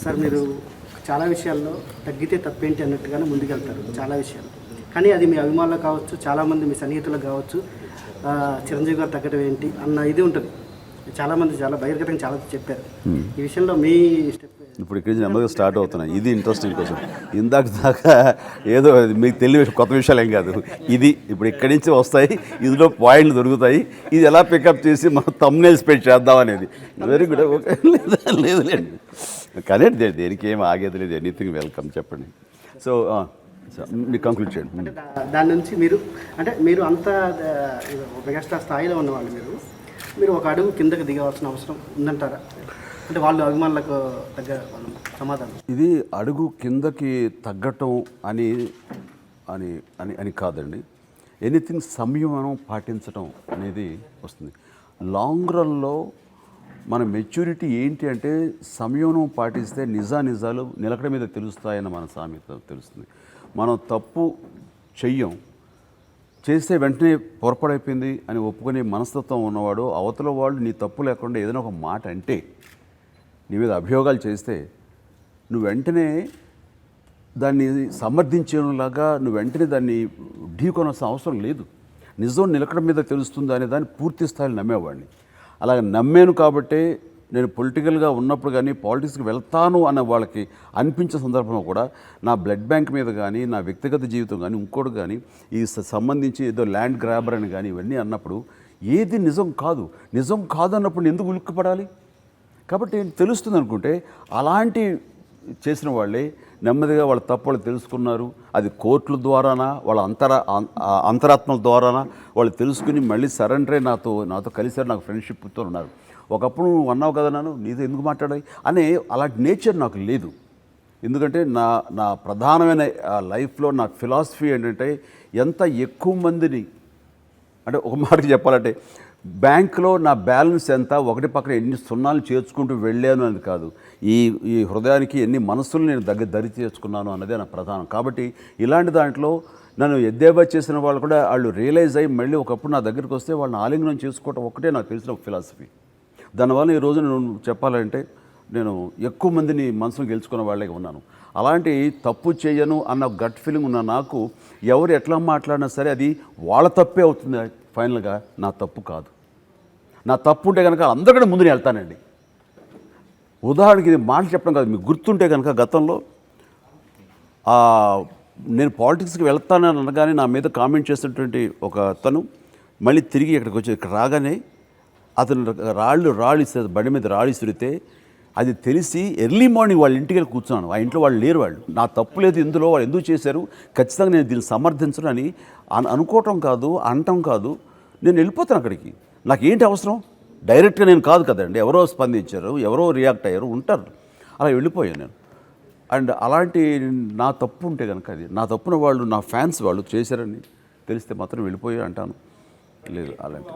Sir మీరు చాలా విషయాల్లో తగ్గితే తప్పేంటి అన్నట్టుగానే ముందుకెళ్తారు చాలా విషయాలు. కానీ అది మీ అభిమానులకు కావచ్చు, చాలామంది మీ సన్నిహితులకు కావచ్చు, చిరంజీవి గారు తగ్గడం ఏంటి అన్న ఇది ఉంటుంది. చాలామంది చాలా బహిర్గతంగా చాలా చెప్పారు. ఈ విషయంలో మీ స్టెప్ ఇప్పుడు ఇక్కడి నుంచి నెమ్మదిగా స్టార్ట్ అవుతున్నాయి. ఇది ఇంట్రెస్టింగ్ క్వశ్చన్. ఇందాక దాకా ఏదో మీకు తెలియ కొత్త విషయాలు ఏం కాదు. ఇది ఇప్పుడు ఇక్కడి నుంచి వస్తాయి, ఇందులో పాయింట్లు దొరుకుతాయి, ఇది ఎలా పికప్ చేసి మనం థంబ్నెయిల్స్ పెట్టి చేద్దాం అనేది. Very good. ఓకే, లేదులేండి, కానీ దేనికి ఏం ఆగేది లేదు. Anything welcome. చెప్పండి. సో మీరు కంక్లూడ్ చేయండి. దాని నుంచి మీరు అంత మెగాస్టార్ స్థాయిలో ఉన్నవాళ్ళు, మీరు ఒక అడుగు కిందకి దిగవలసిన అవసరం ఉందంటారా? అంటే వాళ్ళు అభిమానులకు తగ్గ సమాధానం. ఇది అడుగు కిందకి తగ్గటం అని అని అని అని కాదండి. ఎనీథింగ్ సంయమనం పాటించడం అనేది వస్తుంది. లాంగ్ రన్లో మన మెచ్యూరిటీ ఏంటి అంటే సంయమనం పాటిస్తే నిజాలు నిలకడ మీద తెలుస్తాయని మన సామెత తెలుస్తుంది. మనం తప్పు చెయ్యం, చేస్తే వెంటనే పొరపాడైపోయింది అని ఒప్పుకునే మనస్తత్వం ఉన్నవాడు, అవతల వాళ్ళు నీ తప్పు లేకుండా ఏదైనా ఒక మాట అంటే, నీ మీద అభియోగాలు చేస్తే నువ్వు వెంటనే దాన్ని సమర్థించేలాగా నువ్వు వెంటనే దాన్ని ఢీకొనాల్సిన అవసరం లేదు. నిజం నిలకడ మీద తెలుస్తుంది అనే దాన్ని పూర్తి స్థాయిలో నమ్మేవాడిని. అలాగే నమ్మాను కాబట్టే నేను పొలిటికల్గా ఉన్నప్పుడు కానీ పాలిటిక్స్కి వెళ్తాను అన్న వాళ్ళకి అనిపించే సందర్భంలో కూడా నా బ్లడ్ బ్యాంక్ మీద కానీ, నా వ్యక్తిగత జీవితం కానీ, ఇంకోటి కానీ, ఈ సంబంధించి ఏదో ల్యాండ్ గ్రాబర్ అని కానీ ఇవన్నీ అన్నప్పుడు ఏది నిజం కాదు అన్నప్పుడు ఎందుకు ఉలిక్కిపడాలి? కాబట్టి తెలుస్తుంది అనుకుంటే అలాంటి చేసిన వాళ్ళే నెమ్మదిగా వాళ్ళ తప్పులు తెలుసుకున్నారు. అది కోర్టుల ద్వారానా, వాళ్ళ అంతరాత్మల ద్వారానా వాళ్ళు తెలుసుకుని మళ్ళీ సరెండరే నాతో కలిసారు, నాకు ఫ్రెండ్షిప్తో ఉన్నారు. ఒకప్పుడు నువ్వు అన్నావు కదా, నీతో ఎందుకు మాట్లాడాలి అనే అలాంటి నేచర్ నాకు లేదు. ఎందుకంటే నా ప్రధానమైన లైఫ్లో నా ఫిలాసఫీ ఏంటంటే, ఎంత ఎక్కువ మందిని, అంటే ఒక మాటకి చెప్పాలంటే బ్యాంకులో నా బ్యాలెన్స్ ఎంత, ఒకటి పక్కన ఎన్ని సున్నాలు చేర్చుకుంటూ వెళ్ళాను అని కాదు, ఈ హృదయానికి ఎన్ని మనసులు నేను దరి చేర్చుకున్నాను అన్నదే నా ప్రధానం. కాబట్టి ఇలాంటి దాంట్లో నన్ను ఎద్దేవా చేసిన వాళ్ళు కూడా వాళ్ళు రియలైజ్ అయ్యి మళ్ళీ ఒకప్పుడు నా దగ్గరికి వస్తే వాళ్ళని ఆలింగనం చేసుకోవటం ఒకటే నాకు తెలిసిన ఒక ఫిలాసఫీ. దానివల్ల ఈ రోజు నేను చెప్పాలంటే నేను ఎక్కువ మందిని మనసును గెలుచుకున్న వాళ్ళే ఉన్నాను. అలాంటి తప్పు చేయను అన్న గట్ ఫీలింగ్ ఉన్న నాకు ఎవరు ఎట్లా మాట్లాడినా సరే అది వాళ్ళ తప్పే అవుతుంది. ఫైనల్గా నా తప్పు కాదు. నా తప్పు ఉంటే కనుక అందరికంటే ముందు నేను వెళ్తానండి. ఉదాహరణకి ఇది మాట చెప్పడం కాదు, మీకు గుర్తుంటే కనుక గతంలో నేను పాలిటిక్స్కి వెళ్తానని అనగానే నా మీద కామెంట్ చేసినటువంటి ఒక అతను మళ్ళీ తిరిగి ఇక్కడికి వచ్చి ఇక్కడ రాగానే అతను రాళ్ళు ఇస్తారు, బండి మీద రాళ్ళు ఇసిరితే అది తెలిసి ఎర్లీ మార్నింగ్ వాళ్ళ ఇంటికి వెళ్ళి కూర్చున్నాను. ఆ ఇంట్లో వాళ్ళు లేరు. వాళ్ళు నా తప్పు లేదు ఇందులో, వాళ్ళు ఎందుకు చేశారు, ఖచ్చితంగా నేను దీన్ని సమర్థించను అని అనుకోవటం కాదు, అనటం కాదు, నేను వెళ్ళిపోతాను అక్కడికి. నాకేంటి అవసరం? డైరెక్ట్గా నేను కాదు కదండి, ఎవరో స్పందించారు, ఎవరో రియాక్ట్ అయ్యారు, ఉంటారు, అలా వెళ్ళిపోయాను నేను. అండ్ అలాంటి నా తప్పు ఉంటే కనుక అది నా తప్పున వాళ్ళు, నా ఫ్యాన్స్ వాళ్ళు చేశారని తెలిస్తే మాత్రం వెళ్ళిపోయి అంటాను. లేదు అలాంటి